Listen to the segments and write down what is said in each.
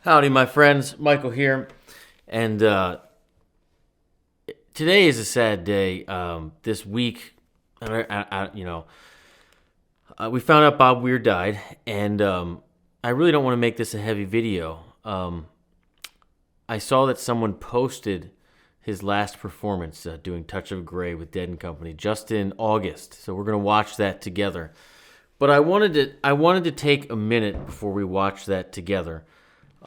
Howdy, my friends. Michael here. And today is a sad day. This week, we found out Bob Weir died, and I really don't want to make this a heavy video. I saw that someone posted his last performance doing Touch of Grey with Dead and Company just in August, so we're gonna watch that together. But I wanted to take a minute before we watch that together.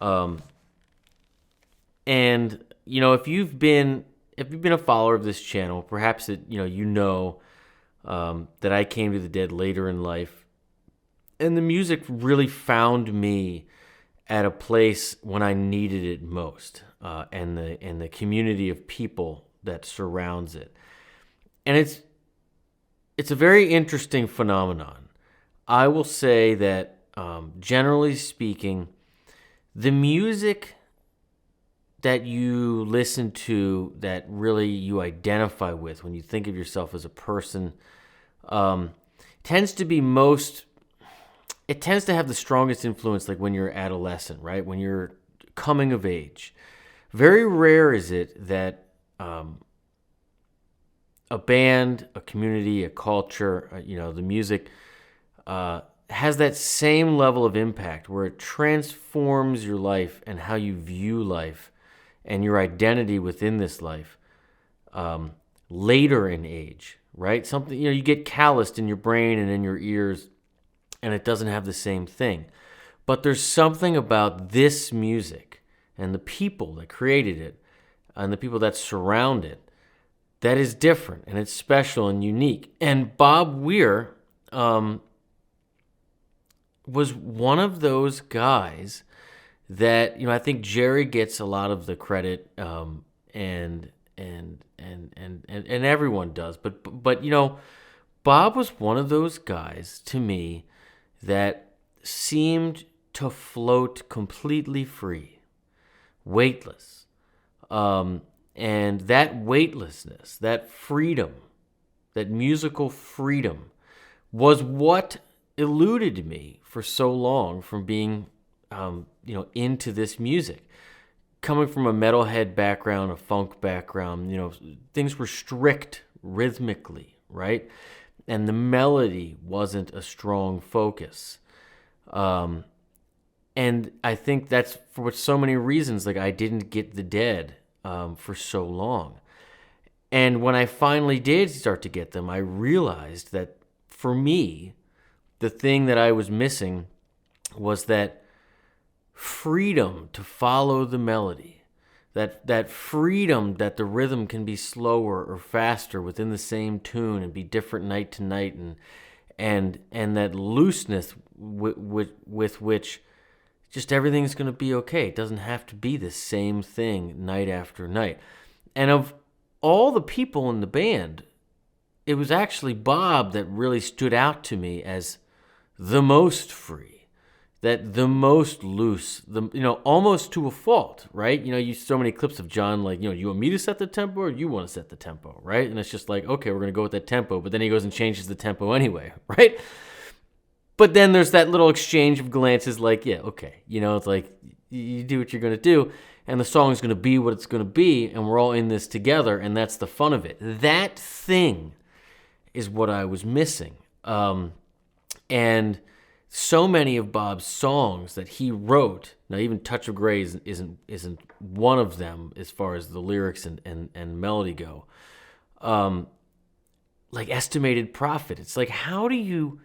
And if you've been a follower of this channel, perhaps that that I came to the Dead later in life, and the music really found me at a place when I needed it most, and the community of people that surrounds it, and it's a very interesting phenomenon. I will say that generally speaking, the music that you listen to that really you identify with when you think of yourself as a person tends to have the strongest influence like when you're adolescent, right? When you're coming of age. Very rare is it that a band, a community, a culture, the music has that same level of impact where it transforms your life and how you view life and your identity within this life later in age, right? Something, you get calloused in your brain and in your ears, and it doesn't have the same thing. But there's something about this music and the people that created it and the people that surround it that is different, and it's special and unique. And Bob Weir was one of those guys that I think Jerry gets a lot of the credit, and everyone does. But Bob was one of those guys to me that seemed to float completely free, weightless, and that weightlessness, that freedom, that musical freedom, was what eluded me for so long from being into this music. Coming from a metalhead background, a funk background, things were strict rhythmically, right? And the melody wasn't a strong focus. And I think that's for so many reasons, like I didn't get the Dead for so long. And when I finally did start to get them, I realized that for me, the thing that I was missing was that freedom to follow the melody, that freedom that the rhythm can be slower or faster within the same tune and be different night to night, and that looseness with which just everything's going to be okay. It doesn't have to be the same thing night after night. And of all the people in the band, it was actually Bob that really stood out to me as the most free, that the most loose, almost to a fault, right? You so many clips of John, like, you want me to set the tempo or you want to set the tempo, right? And it's just like, okay, we're going to go with that tempo, but then he goes and changes the tempo anyway, right? But then there's that little exchange of glances like, yeah, okay, it's like, you do what you're going to do, and the song is going to be what it's going to be, and we're all in this together, and that's the fun of it. That thing is what I was missing. And so many of Bob's songs that he wrote, now even Touch of Grey isn't one of them as far as the lyrics and melody go. Like Estimated Profit. It's like, how do you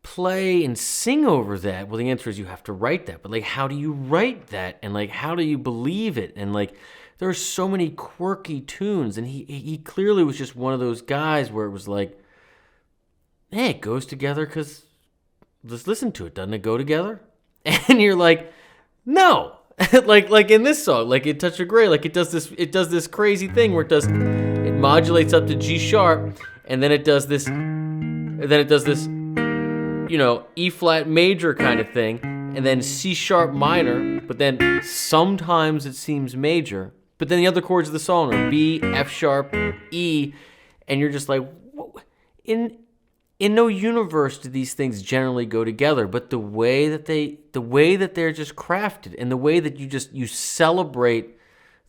play and sing over that? Well, the answer is you have to write that. But like, how do you write that? And like, how do you believe it? And like, there are so many quirky tunes, and he clearly was just one of those guys where it was like, hey, it goes together because let's listen to it. Doesn't it go together? And you're like, no. like in this song, like in Touch of Grey, like it does this crazy thing where it modulates up to G sharp, and then it does this E flat major kind of thing, and then C sharp minor, but then sometimes it seems major, but then the other chords of the song are B, F sharp, E, and you're just like, in no universe do these things generally go together, but the way that they're just crafted, and the way that you celebrate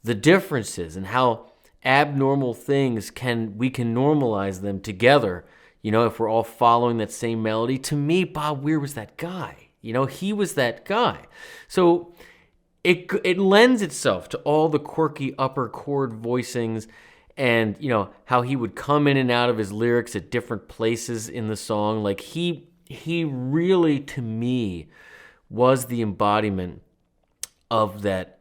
the differences and how abnormal things we can normalize them together, if we're all following that same melody. To me, Bob Weir was that guy. He was that guy. So it lends itself to all the quirky upper chord voicings, and how he would come in and out of his lyrics at different places in the song. Like he really, to me, was the embodiment of that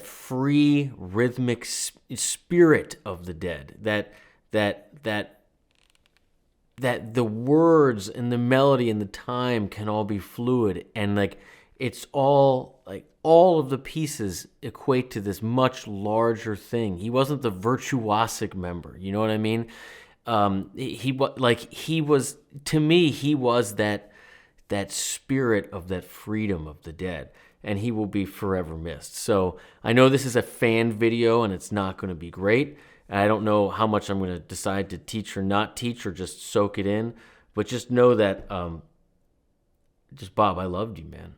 free rhythmic spirit of the Dead. That the words and the melody and the time can all be fluid, and like it's all like all of the pieces equate to this much larger thing. He wasn't the virtuosic member, you know what I mean? He was, to me, he was that spirit of that freedom of the Dead, and he will be forever missed. So I know this is a fan video and it's not going to be great. I don't know how much I'm going to decide to teach or not teach, or just soak it in, but just know that, just Bob, I loved you, man.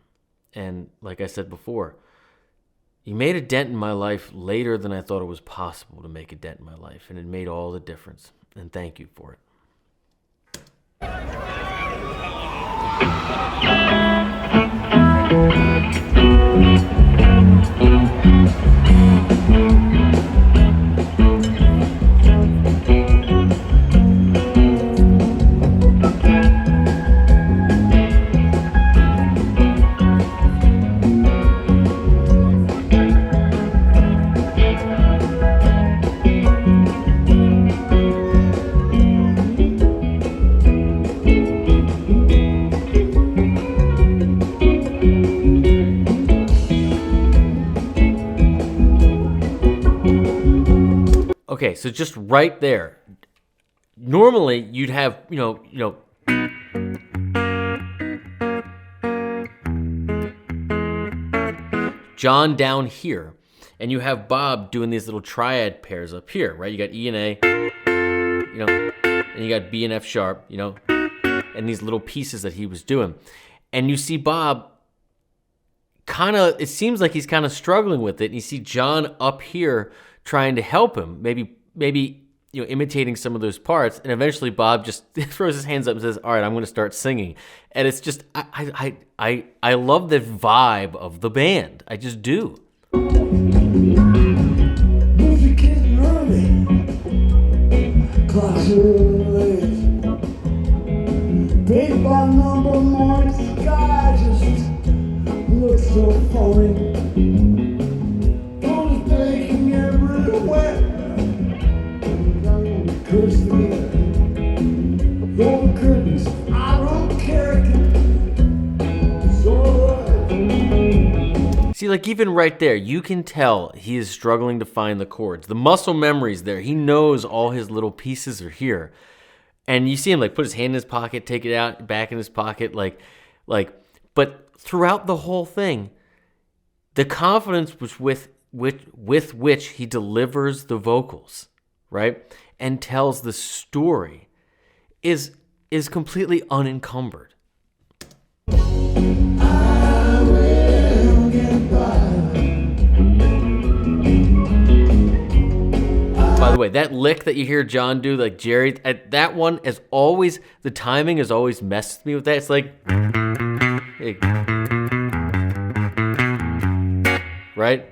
And like I said before, you made a dent in my life later than I thought it was possible to make a dent in my life, and it made all the difference. And thank you for it. Okay, so just right there. Normally, you'd have, John down here, and you have Bob doing these little triad pairs up here, right? You got E and A, and you got B and F sharp, and these little pieces that he was doing. And you see Bob it seems like he's kind of struggling with it, and you see John up here trying to help him, maybe imitating some of those parts, and eventually Bob just throws his hands up and says, "All right, I'm going to start singing." And it's just I love the vibe of the band. I just do. Big by number morning sky just looks so phony. See, like even right there, you can tell he is struggling to find the chords. The muscle memory's there. He knows all his little pieces are here. And you see him like put his hand in his pocket, take it out, back in his pocket, but throughout the whole thing, the confidence was with which he delivers the vocals, right? And tells the story is completely unencumbered. By the way, that lick that you hear John do, like Jerry, that one is always, the timing has always messed with me with that. It's like, right?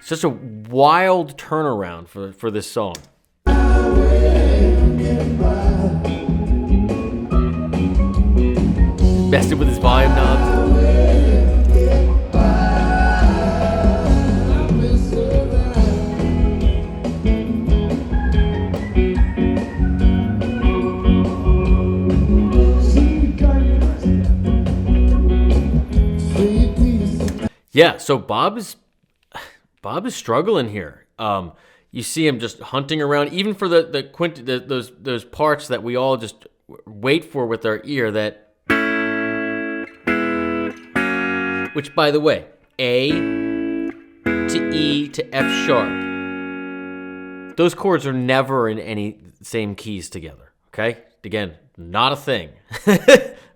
It's just a wild turnaround for this song. Messing with his volume knobs. Yeah, so Bob is struggling here. You see him just hunting around, even for those parts that we all just wait for with our ear. Which, by the way, A to E to F sharp. those chords are never in any same keys together, okay? Again, not a thing,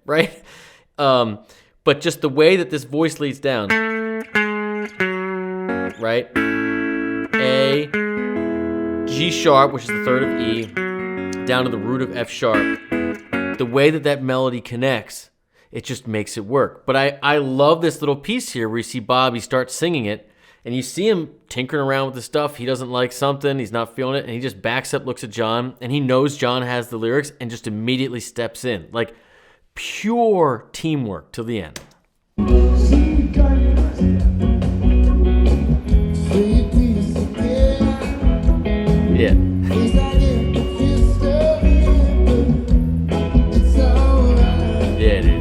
right? But just the way that this voice leads down, right? A, G sharp, which is the third of E, down to the root of F sharp. The way that that melody connects, it just makes it work. But I love this little piece here where you see Bob, he starts singing it, and you see him tinkering around with the stuff. He doesn't like something, he's not feeling it, and he just backs up, looks at John, and he knows John has the lyrics and just immediately steps in. Like pure teamwork till the end. Yeah. Yeah, it is.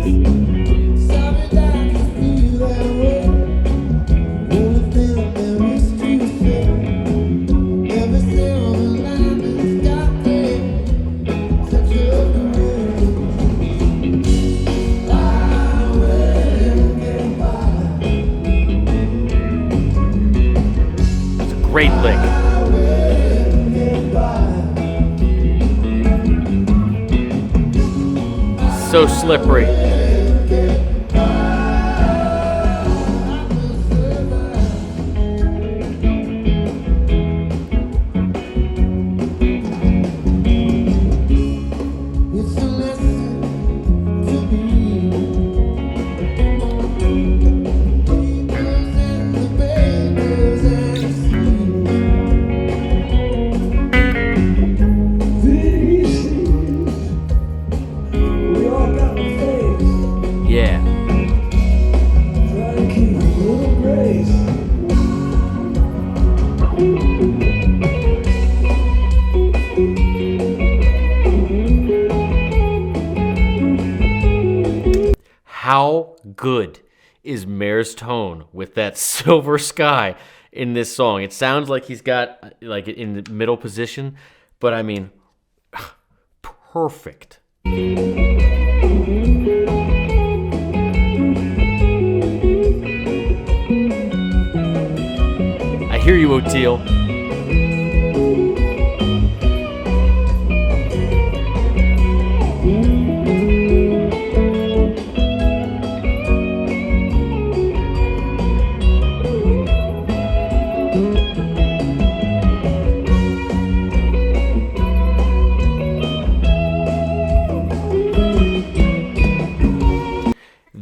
It's a great lick. So slippery. Yeah. How good is Mayor's tone with that silver sky in this song? It sounds like he's got like in the middle position, but I mean, perfect. I hear you, O'Teal.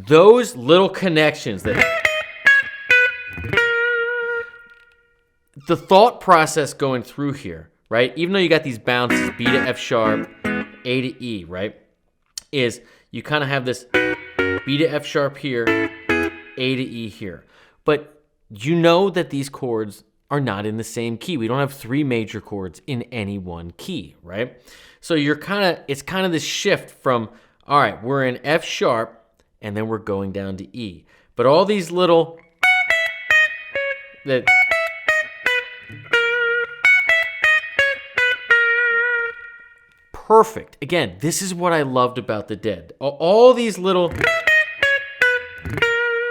Those little connections that the thought process going through here, right? Even though you got these bounces, B to F sharp, A to E, right? Is you kind of have this B to F sharp here, A to E here. But you know that these chords are not in the same key. We don't have three major chords in any one key, right? So it's kind of this shift from, all right, we're in F sharp, and then we're going down to E. But all these little that perfect. Again, this is what I loved about the Dead. All these little,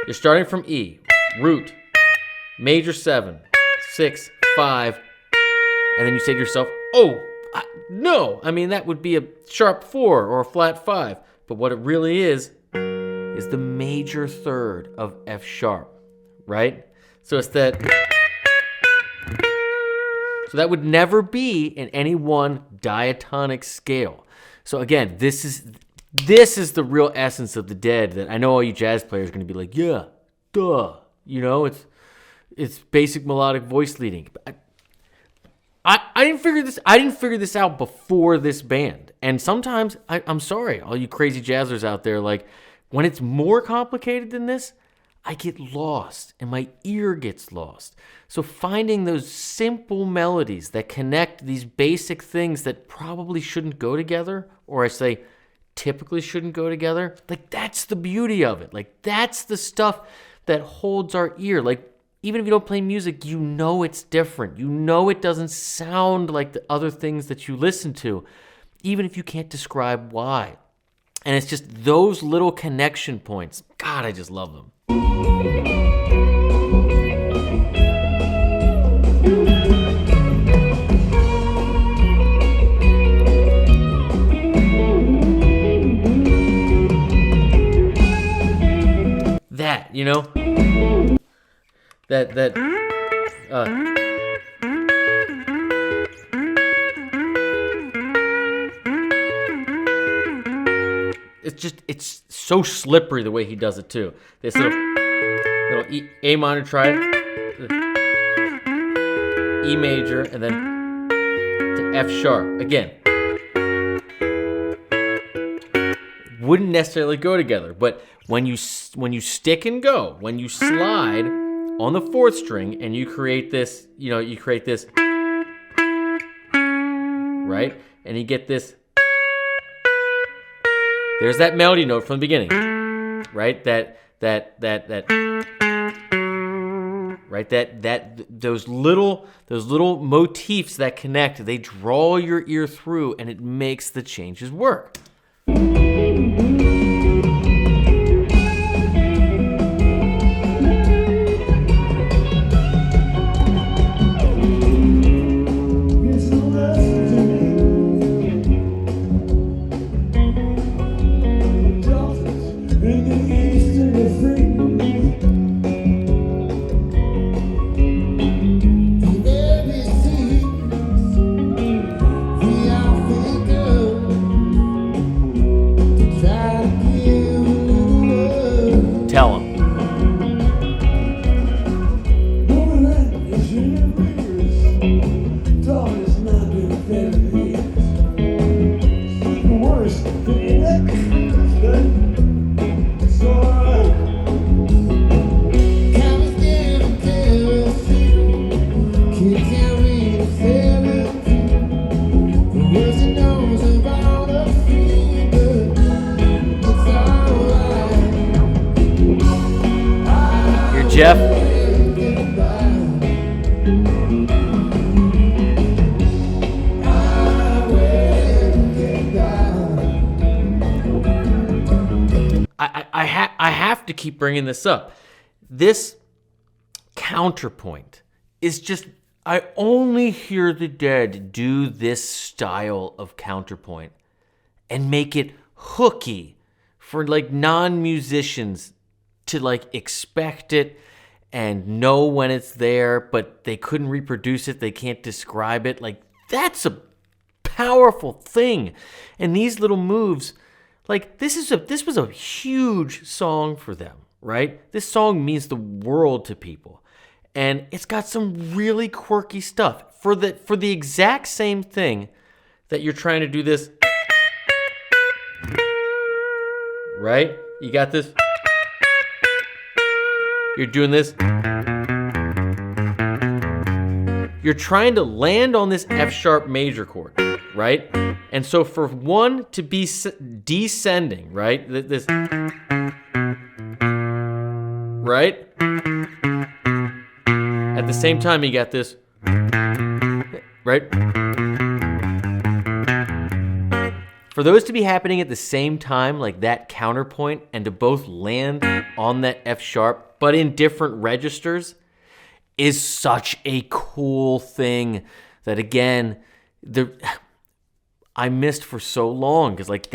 you're starting from E, root, major 7, 6, 5, and then you say to yourself, oh, no. I mean, that would be a sharp 4 or a flat 5. But what it really is the major third of F sharp, right? So it's that. So that would never be in any one diatonic scale. So again, this is the real essence of the Dead. That I know all you jazz players are going to be like, yeah, duh. You know, it's basic melodic voice leading. I didn't figure this out before this band. And sometimes I'm sorry, all you crazy jazzers out there, like when it's more complicated than this, I get lost and my ear gets lost. So finding those simple melodies that connect these basic things that probably shouldn't go together, or I say typically shouldn't go together, like that's the beauty of it. Like that's the stuff that holds our ear. Like even if you don't play music, you know it's different. You know it doesn't sound like the other things that you listen to, even if you can't describe why. And it's just those little connection points. God, I just love them. that, you know? That it's so slippery the way he does it too. This little A minor triad, E major, and then to F sharp. Again, wouldn't necessarily go together, but when you stick and go, when you slide on the fourth string and you create this, right? And you get this. There's that melody note from the beginning, right? Right? Those little motifs that connect, they draw your ear through, and it makes the changes work. Tell him. Jeff. I have to keep bringing this up. This counterpoint is just, I only hear the Dead do this style of counterpoint and make it hooky for like non-musicians to like expect it and know when it's there, but they couldn't reproduce it, they can't describe it. Like, that's a powerful thing. And these little moves, like, this was a huge song for them, right? This song means the world to people. And it's got some really quirky stuff. For the exact same thing that you're trying to do this, right? You got this. You're doing this. You're trying to land on this F sharp major chord, right? And so for one to be descending, right? This, right? At the same time, you got this, right? For those to be happening at the same time, like that counterpoint, and to both land on that F sharp, but in different registers, is such a cool thing that, again, I missed for so long. Because, like,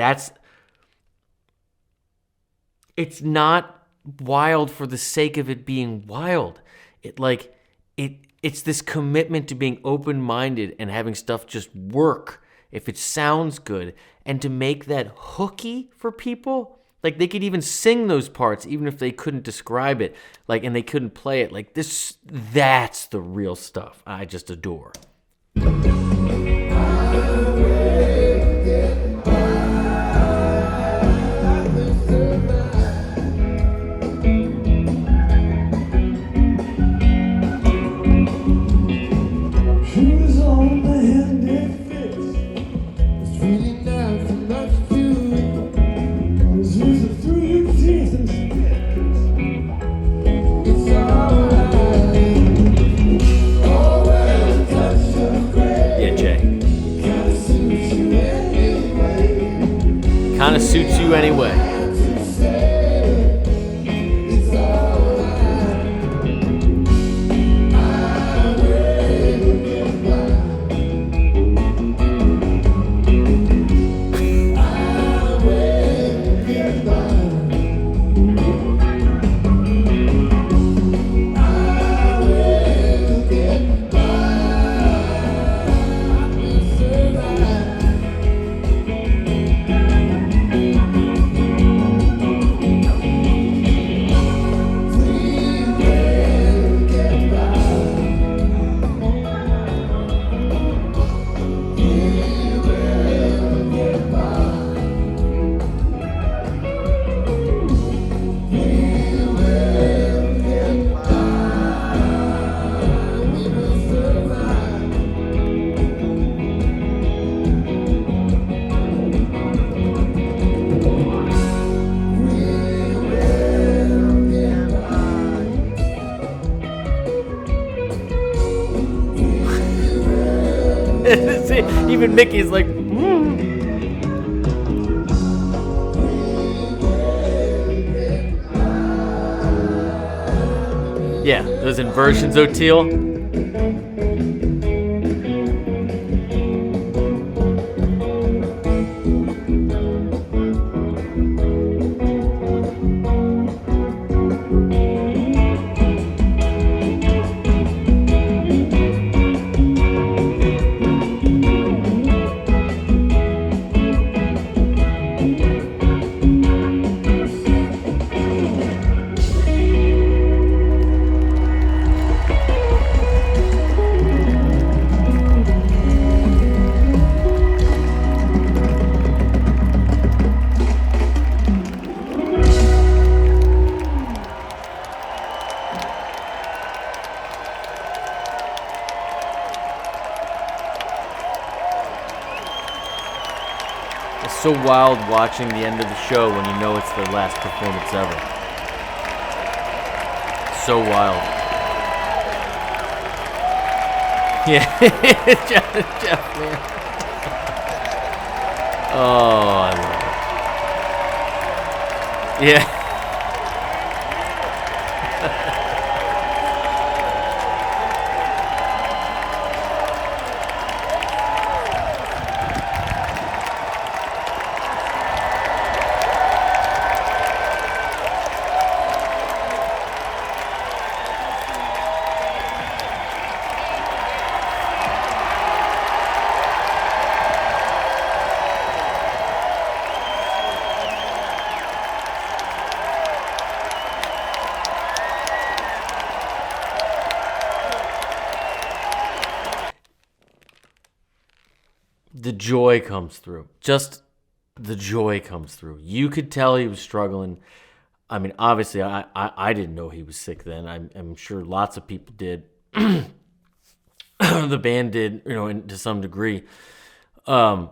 it's not wild for the sake of it being wild. It's this commitment to being open-minded and having stuff just work if it sounds good, and to make that hooky for people. Like, they could even sing those parts even if they couldn't describe it, like, and they couldn't play it. Like, that's the real stuff I just adore. Kind of suits you anyway. Even Mickey's like, Yeah, those inversions, O'Teal. It's so wild watching the end of the show when you know it's their last performance ever. So wild. Yeah, Jeff, man. Oh, I love it. Yeah. The joy comes through. Just the joy comes through. You could tell he was struggling. I mean, obviously, I didn't know he was sick then. I'm sure lots of people did. The band did, to some degree. But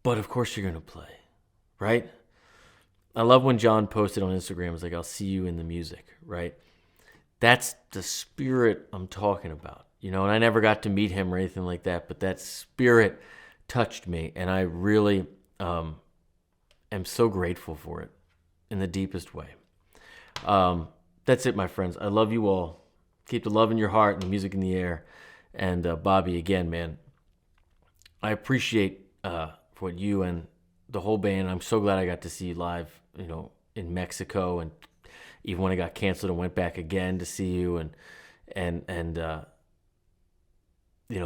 of course you're going to play, right? I love when John posted on Instagram, it was like, I'll see you in the music, right? That's the spirit I'm talking about. And I never got to meet him or anything like that, but that spirit touched me, and I really am so grateful for it in the deepest way. That's it, my friends. I love you all. Keep the love in your heart and the music in the air. And Bobby, again, man, I appreciate what you and the whole band. I'm so glad I got to see you live, in Mexico, and even when I got canceled, I went back again to see you, and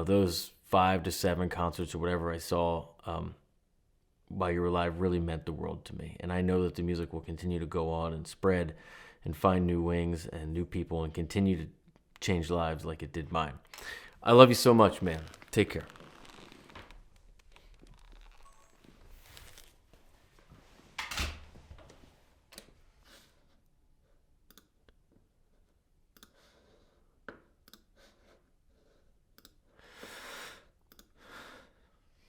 those 5 to 7 concerts or whatever I saw while you were alive really meant the world to me. And I know that the music will continue to go on and spread and find new wings and new people and continue to change lives like it did mine. I love you so much, man. Take care.